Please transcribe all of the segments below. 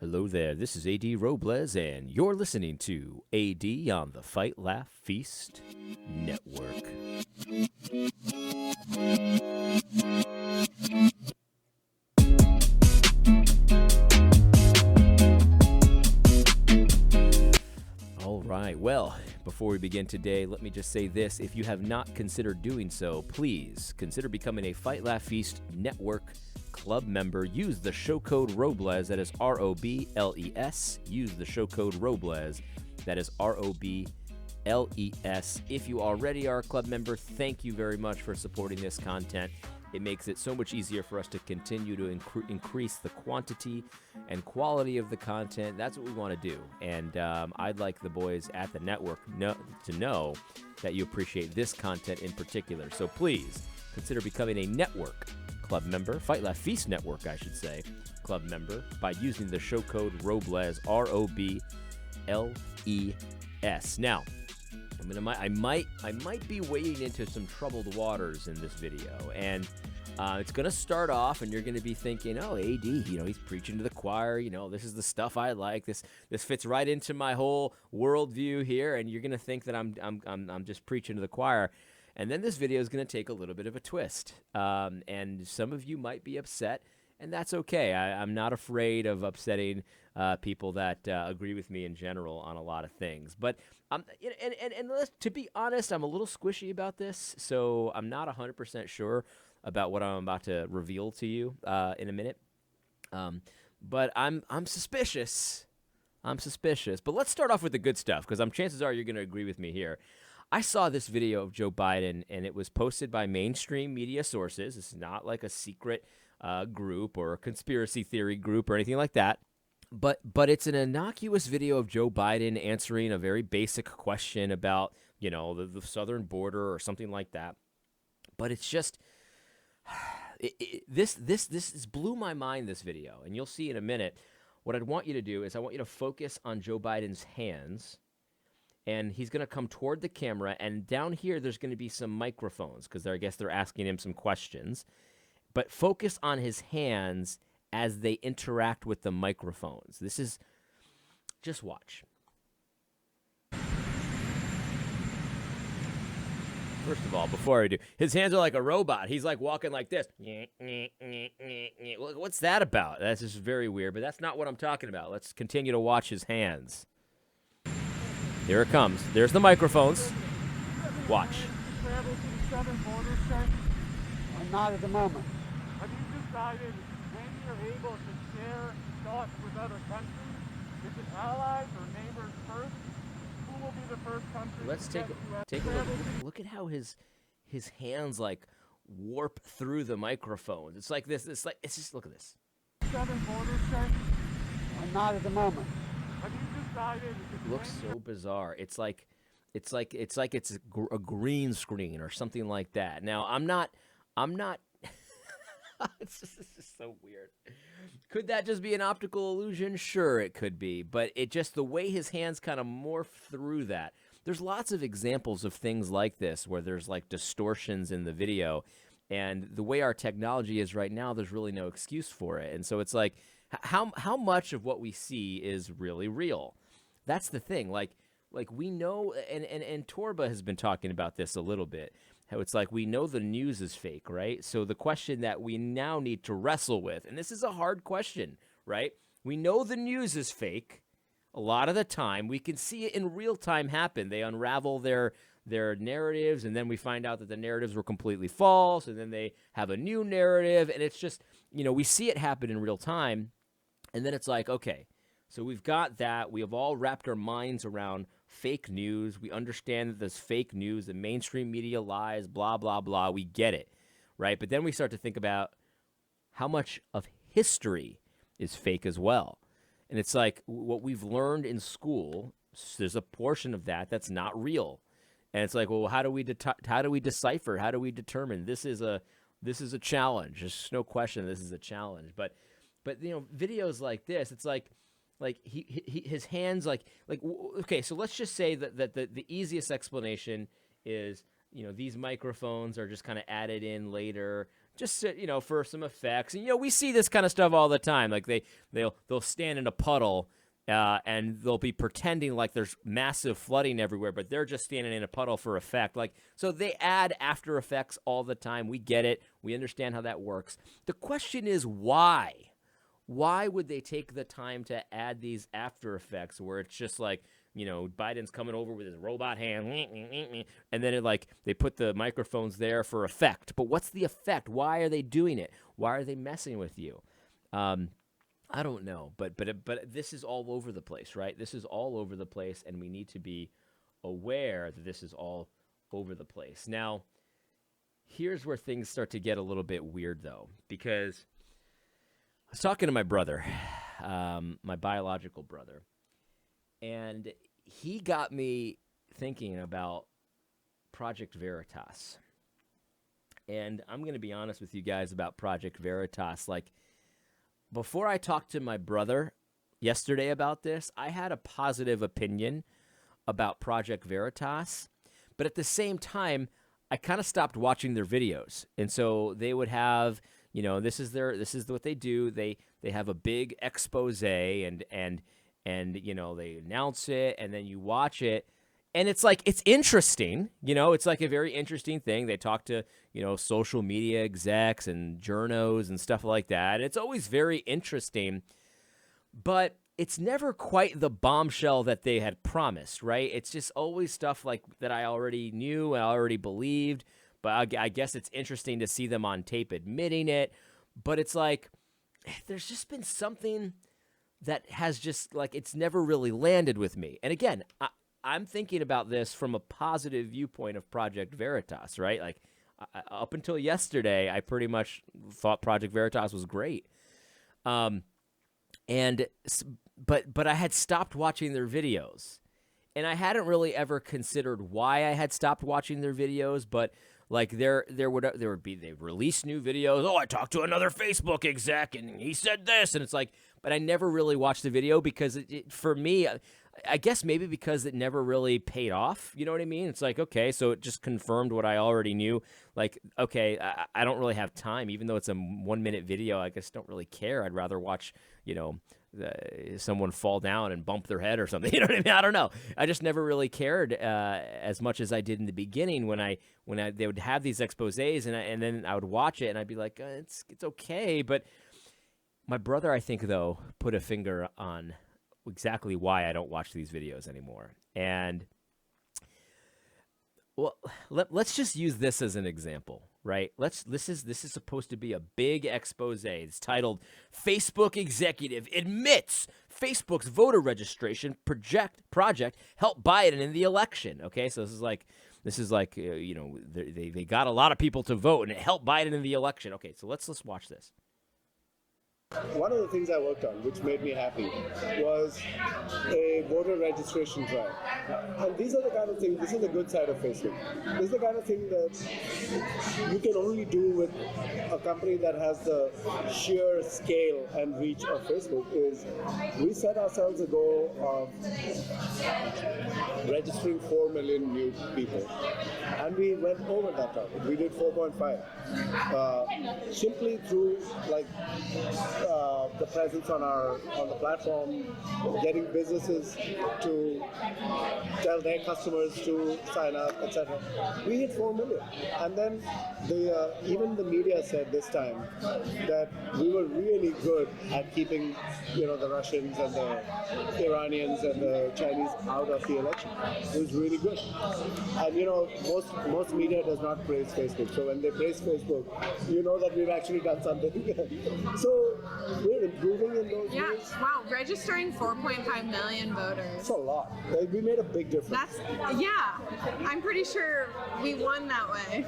Hello there, this is AD Robles, and you're listening to AD on the Fight, Laugh, Feast Network. All right, well, before we begin today, let me just say this. If you have not considered doing so, please consider becoming a Fight, Laugh, Feast Network Club member. Use the show code Robles, that is ROBLES. Use the show code Robles, that is ROBLES. If you already are a club member, thank you very much for supporting this content. It makes it so much easier for us to continue to increase the quantity and quality of the content. That's what we want to do. And I'd like the boys at the network to know that you appreciate this content in particular. So please consider becoming a network club member, Fight Laugh Feast Network, I should say, club member, by using the show code Robles, ROBLES. Now, I might be wading into some troubled waters in this video, and it's going to start off, and you're going to be thinking, oh, AD, he's preaching to the choir, this is the stuff I like, this fits right into my whole worldview here, and you're going to think that I'm just preaching to the choir. And then this video is going to take a little bit of a twist, and some of you might be upset, and that's okay. I'm not afraid of upsetting people that agree with me in general on a lot of things. But to be honest, I'm a little squishy about this, so I'm not 100% sure about what I'm about to reveal to you in a minute. But I'm suspicious. But let's start off with the good stuff, because chances are you're going to agree with me here. I saw this video of Joe Biden, and it was posted by mainstream media sources. It's not like a secret group or a conspiracy theory group or anything like that. But it's an innocuous video of Joe Biden answering a very basic question about, the southern border or something like that. But it's just this blew my mind, this video, and you'll see in a minute. What I'd want you to do is I want you to focus on Joe Biden's hands. And he's going to come toward the camera, and down here there's going to be some microphones because I guess they're asking him some questions. But focus on his hands as they interact with the microphones. Just watch. First of all, before I do, his hands are like a robot. He's like walking like this. What's that about? That's just very weird, but that's not what I'm talking about. Let's continue to watch his hands. Here it comes. There's the microphones. Watch. Travel to the southern border, sir? Not at the moment. Have you decided when you're able to share thoughts with other countries? Is it allies or neighbors first? Who will be the first country? Let's take a look. Look at how his hands like warp through the microphones. It's like this. It's just look at this. Southern border, sir? Not at the moment. Have you decided? It looks so bizarre. It's like it's a green screen or something like that. Now I'm not. It's just so weird. Could that just be an optical illusion? Sure, it could be, but it just the way his hands kind of morph through that. There's lots of examples of things like this where there's like distortions in the video, and the way our technology is right now, there's really no excuse for it. And so it's like, how much of what we see is really real? That's the thing. Like we know, and Torba has been talking about this a little bit, how it's like we know the news is fake, right? So the question that we now need to wrestle with, and this is a hard question, right? We know the news is fake. A lot of the time, we can see it in real time happen. They unravel their narratives, and then we find out that the narratives were completely false, and then they have a new narrative, and it's just, we see it happen in real time, and then it's like, okay, so we've got that. We have all wrapped our minds around fake news. We understand that there's fake news, the mainstream media lies, blah, blah, blah. We get it, right? But then we start to think about how much of history is fake as well. And it's like what we've learned in school, there's a portion of that that's not real. And it's like, well, how do we decipher? How do we determine? This is a challenge. There's no question this is a challenge. But videos like this, it's like his hands okay, so let's just say that the easiest explanation is these microphones are just kind of added in later just for some effects. And we see this kind of stuff all the time. Like they'll stand in a puddle. And they'll be pretending like there's massive flooding everywhere, but they're just standing in a puddle for effect. Like, so they add After Effects all the time. We get it. We understand how that works. The question is why? Why would they take the time to add these After Effects where it's just like, Biden's coming over with his robot hand, and then they put the microphones there for effect. But what's the effect? Why are they doing it? Why are they messing with you? I don't know, but this is all over the place, right? This is all over the place, and we need to be aware that this is all over the place. Now, here's where things start to get a little bit weird, though, because I was talking to my brother, my biological brother, and he got me thinking about Project Veritas. And I'm going to be honest with you guys about Project Veritas. Before I talked to my brother yesterday about this, I had a positive opinion about Project Veritas, but at the same time, I kind of stopped watching their videos. And so they would have, this is what they do. They have a big expose and they announce it, and then you watch it. And it's interesting, it's like a very interesting thing. They talk to, social media execs and journos and stuff like that. It's always very interesting, but it's never quite the bombshell that they had promised, right? It's just always stuff like that I already knew and I already believed, but I guess it's interesting to see them on tape admitting it. But it's there's just been something that has just it's never really landed with me. And again, I'm thinking about this from a positive viewpoint of Project Veritas, right? Up until yesterday, I pretty much thought Project Veritas was great. But I had stopped watching their videos, and I hadn't really ever considered why I had stopped watching their videos. But they release new videos. Oh, I talked to another Facebook exec, and he said this, and it's but I never really watched the video because for me, I guess maybe because it never really paid off. You know what I mean? It's okay, so it just confirmed what I already knew. Okay, I don't really have time, even though it's a 1-minute video. I guess don't really care. I'd rather watch, someone fall down and bump their head or something. You know what I mean? I don't know. I just never really cared as much as I did in the beginning when they would have these exposés and then I would watch it and I'd be like, it's okay. But my brother, I think, though, put a finger on exactly why I don't watch these videos anymore. And well, let's just use this as an example, right? This is supposed to be a big expose. It's titled "Facebook Executive Admits Facebook's Voter Registration Project Helped Biden in the Election." Okay, so this is they got a lot of people to vote and it helped Biden in the election. Okay, so let's watch this. One of the things I worked on, which made me happy, was a voter registration drive. And these are the kind of things, this is the good side of Facebook. This is the kind of thing that you can only do with a company that has the sheer scale and reach of Facebook. Is we set ourselves a goal of registering 4 million new people. And we went over that target. We did 4.5. Simply through the presence on the platform, getting businesses to tell their customers to sign up, etc. We hit 4 million, and then even the media said this time that we were really good at keeping the Russians and the Iranians and the Chinese out of the election. It was really good, and most media does not praise Facebook. So when they praise Facebook, that we've actually done something. So we're improving in those ways. Wow, registering 4.5 million voters. That's a lot. We made a big difference. I'm pretty sure we won that way.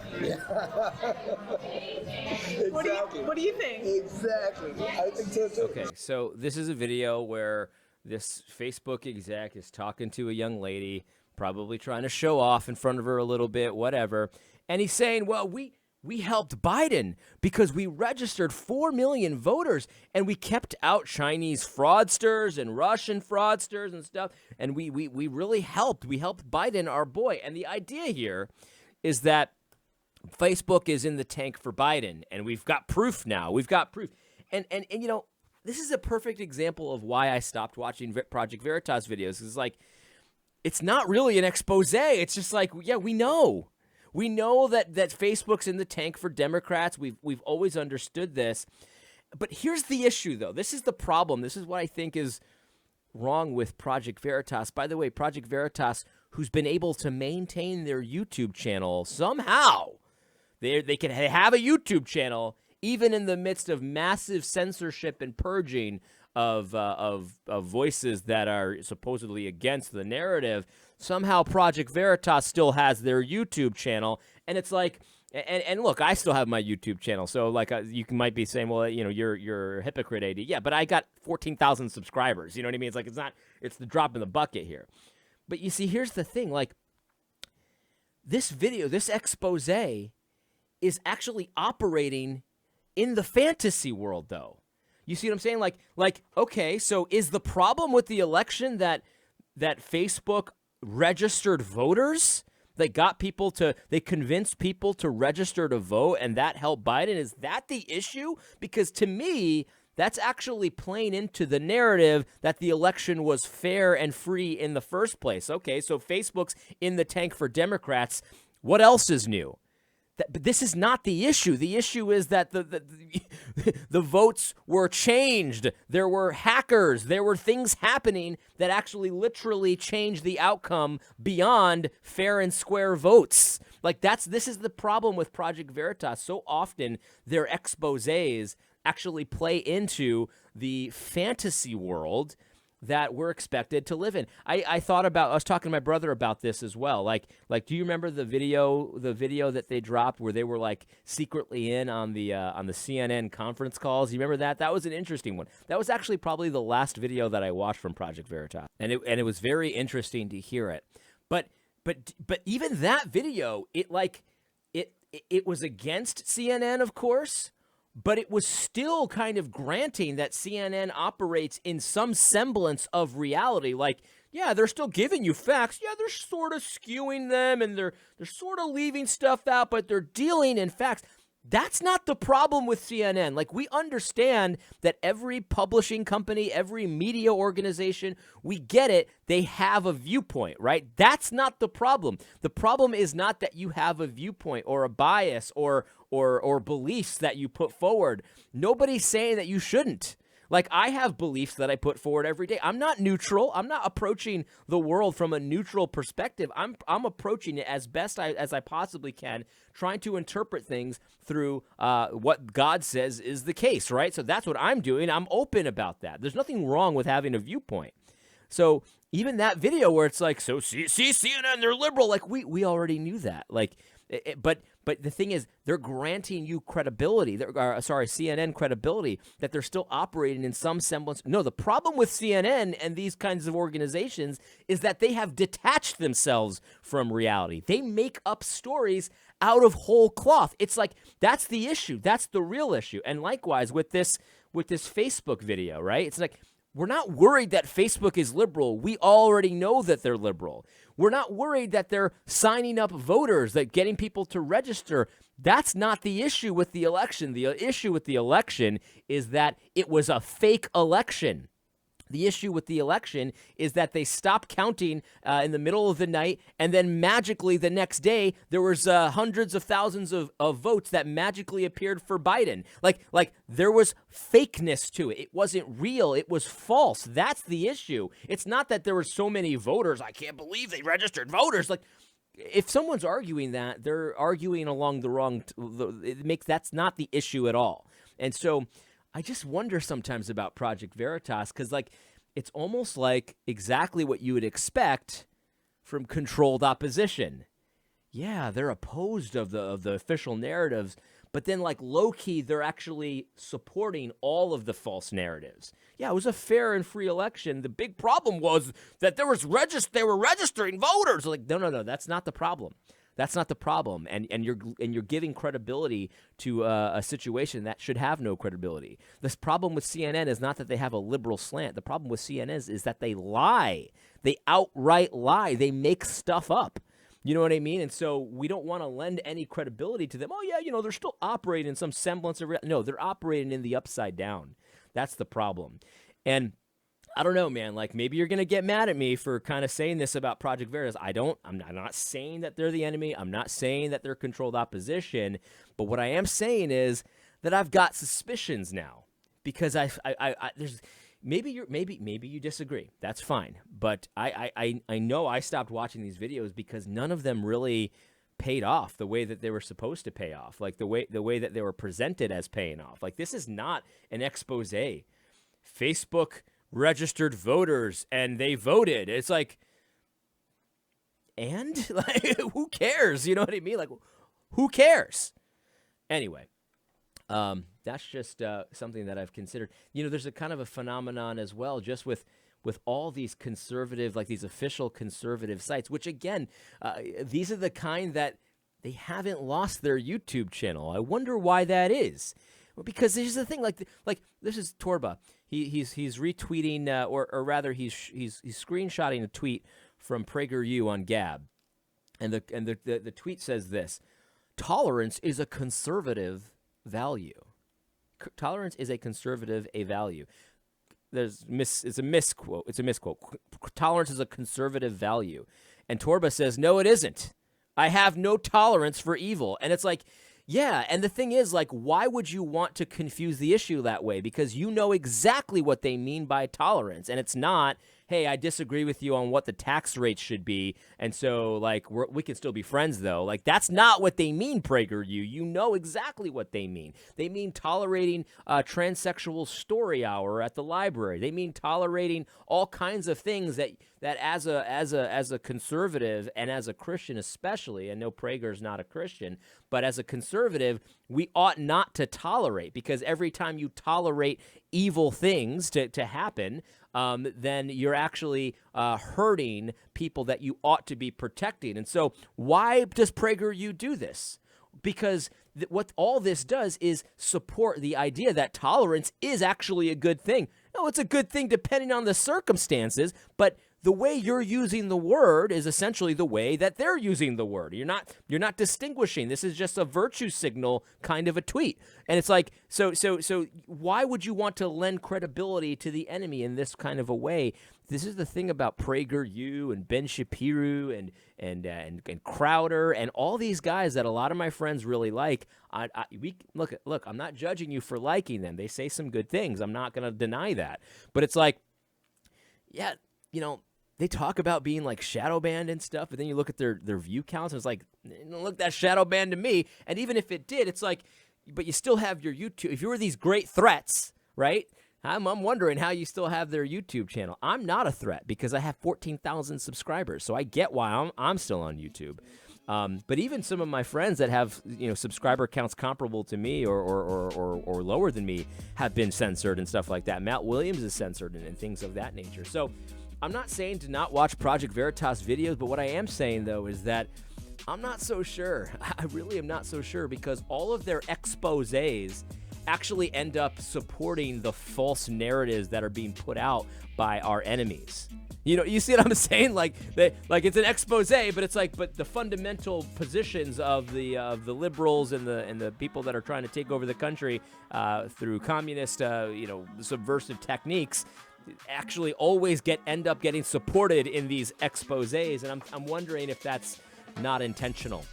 Exactly. What do you think? Exactly. I think so too. Okay, so this is a video where this Facebook exec is talking to a young lady, probably trying to show off in front of her a little bit, whatever. And he's saying, well, we helped Biden because we registered 4 million voters and we kept out Chinese fraudsters and Russian fraudsters and stuff. And we really helped. We helped Biden, our boy. And the idea here is that Facebook is in the tank for Biden, and we've got proof now. We've got proof. And you know, this is a perfect example of why I stopped watching Project Veritas videos. It's like, it's not really an expose. It's just like, yeah, we know. We know that Facebook's in the tank for Democrats. We've always understood this. But here's the issue, though. This is the problem. This is what I think is wrong with Project Veritas. By the way, Project Veritas, who's been able to maintain their YouTube channel somehow. They have a YouTube channel even in the midst of massive censorship and purging of voices that are supposedly against the narrative. Somehow Project Veritas still has their YouTube channel, and it's like, and look, I still have my YouTube channel, so like you might be saying, well, you know, you're a hypocrite, AD. Yeah, but I got 14,000 subscribers. You know what I mean? It's like it's the drop in the bucket here. But you see, here's the thing, like this video, this expose is actually operating in the fantasy world, though. You see what I'm saying? Like, okay, so is the problem with the election that Facebook registered voters? They convinced people to register to vote, and that helped Biden? Is that the issue? Because to me, that's actually playing into the narrative that the election was fair and free in the first place. Okay, so Facebook's in the tank for Democrats. What else is new? But this is not the issue. The issue is that the votes were changed. There were hackers. There were things happening that actually literally changed the outcome beyond fair and square votes. Like this is the problem with Project Veritas. So often their exposés actually play into the fantasy world that we're expected to live in. I was talking to my brother about this as well. Like, do you remember the video that they dropped where they were like secretly in on the CNN conference calls? You remember that? That was an interesting one. That was actually probably the last video that I watched from Project Veritas, and it was very interesting to hear it. But even that video, it was against CNN, of course. But it was still kind of granting that CNN operates in some semblance of reality. Like, yeah, they're still giving you facts. Yeah, they're sort of skewing them and they're sort of leaving stuff out, but they're dealing in facts. That's not the problem with CNN. Like, we understand that every publishing company, every media organization, we get it. They have a viewpoint, right? That's not the problem. The problem is not that you have a viewpoint or a bias or beliefs that you put forward. Nobody's saying that you shouldn't. Like, I have beliefs that I put forward every day. I'm not neutral. I'm not approaching the world from a neutral perspective. I'm approaching it as best as I possibly can, trying to interpret things through what God says is the case, right? So that's what I'm doing. I'm open about that. There's nothing wrong with having a viewpoint. So even that video where it's like, so see CNN, they're liberal. Like, we already knew that. Like, but the thing is, they're granting you credibility. CNN credibility that they're still operating in some semblance. No, the problem with CNN and these kinds of organizations is that they have detached themselves from reality. They make up stories out of whole cloth. It's like, that's the issue. That's the real issue. And likewise with this Facebook video, right? It's like, we're not worried that Facebook is liberal. We already know that they're liberal. We're not worried that they're signing up voters, that getting people to register. That's not the issue with the election. The issue with the election is that it was a fake election. The issue with the election is that they stopped counting in the middle of the night, and then magically the next day there was hundreds of thousands of votes that magically appeared for Biden. Like there was fakeness to it. It wasn't real. It was false. That's the issue. It's not that there were so many voters. I can't believe they registered voters. Like, if someone's arguing that, they're arguing along the wrong. That's not the issue at all. And so I just wonder sometimes about Project Veritas because, like, it's almost like exactly what you would expect from controlled opposition. Yeah, they're opposed of the official narratives, but then, like, low-key, they're actually supporting all of the false narratives. Yeah, it was a fair and free election. The big problem was that they were registering voters. Like, no, that's not the problem. That's not the problem, and you're giving credibility to a situation that should have no credibility. This problem with CNN is not that they have a liberal slant. The problem with CNN is that they lie. They outright lie. They make stuff up. You know what I mean? And so we don't want to lend any credibility to them. Oh, yeah, they're still operating in some semblance of reality. No, they're operating in the upside down. That's the problem. And I don't know, man. Like, maybe you're going to get mad at me for kind of saying this about Project Veritas. I'm not saying that they're the enemy. I'm not saying that they're controlled opposition. But what I am saying is that I've got suspicions now because there's maybe you disagree. That's fine. But I know I stopped watching these videos because none of them really paid off the way that they were supposed to pay off, like the way that they were presented as paying off. Like, this is not an expose. Facebook registered voters and they voted. It's like, and like, who cares? You know what I mean? Like, who cares? Anyway, that's just something that I've considered. There's a kind of a phenomenon as well, just with all these conservative, like these official conservative sites, which again, these are the kind that they haven't lost their YouTube channel. I wonder why that is. Well, because here's the thing, like this is Torba. He's retweeting, or rather he's screenshotting a tweet from PragerU on Gab, and the tweet says this: tolerance is a conservative value. Tolerance is a conservative value. It's a misquote. Tolerance is a conservative value, and Torba says, no, it isn't. I have no tolerance for evil, and it's like. Yeah, and the thing is, like, why would you want to confuse the issue that way? Because you know exactly what they mean by tolerance, and it's not, hey, I disagree with you on what the tax rate should be, and so, like, we can still be friends, though. Like, that's not what they mean, PragerU. You know exactly what they mean. They mean tolerating transsexual story hour at the library. They mean tolerating all kinds of things that as a conservative and as a Christian especially, and no, Prager's not a Christian, but as a conservative, we ought not to tolerate, because every time you tolerate evil things to happen, then you're actually hurting people that you ought to be protecting. And so why does PragerU do this? Because what all this does is support the idea that tolerance is actually a good thing. No, it's a good thing depending on the circumstances, but the way you're using the word is essentially the way that they're using the word. You're not distinguishing. This is just a virtue signal kind of a tweet. And it's like, so why would you want to lend credibility to the enemy in this kind of a way? This is the thing about PragerU and Ben Shapiro and Crowder and all these guys that a lot of my friends really like. Look, I'm not judging you for liking them. They say some good things. I'm not going to deny that. But it's like, yeah, they talk about being like shadow banned and stuff, but then you look at their view counts and it's like, look, that shadow banned to me. And even if it did, it's like, but you still have your YouTube. If you were these great threats, right? I'm wondering how you still have their YouTube channel. I'm not a threat because I have 14,000 subscribers, so I get why I'm still on YouTube. But even some of my friends that have subscriber counts comparable to me or lower than me have been censored and stuff like that. Matt Williams is censored and things of that nature. So I'm not saying to not watch Project Veritas videos, but what I am saying, though, is that I'm not so sure. I really am not so sure, because all of their exposés actually end up supporting the false narratives that are being put out by our enemies. You see what I'm saying? Like it's an expose, but it's like, but the fundamental positions of the liberals and the people that are trying to take over the country through communist, subversive techniques, actually always end up getting supported in these exposés, and I'm wondering if that's not intentional.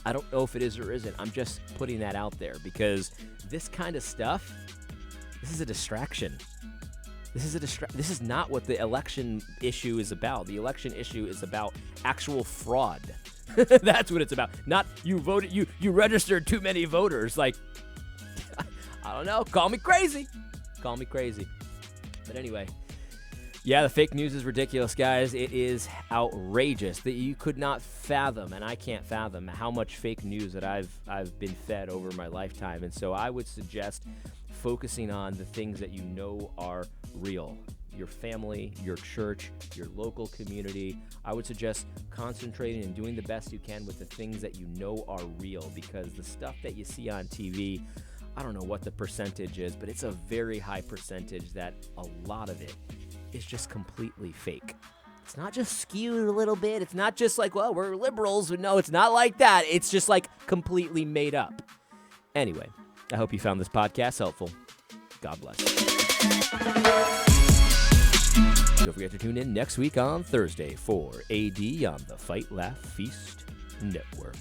I don't know if it is or isn't. I'm just putting that out there because this kind of stuff, this is a distraction. This is not what the election issue is about. The election issue is about actual fraud. That's what it's about. Not you voted, you registered too many voters. Like, I don't know. Call me crazy. But anyway, yeah, the fake news is ridiculous, guys. It is outrageous that you could not fathom, and I can't fathom how much fake news that I've been fed over my lifetime. And so I would suggest focusing on the things that you know are real. Your family, your church, your local community. I would suggest concentrating and doing the best you can with the things that you know are real, because the stuff that you see on TV, I don't know what the percentage is, but it's a very high percentage that a lot of it is just completely fake. It's not just skewed a little bit. It's not just like, well, we're liberals. No, it's not like that. It's just like completely made up. Anyway, I hope you found this podcast helpful. God bless. Don't forget to tune in next week on Thursday for AD on the Fight, Laugh, Feast Network.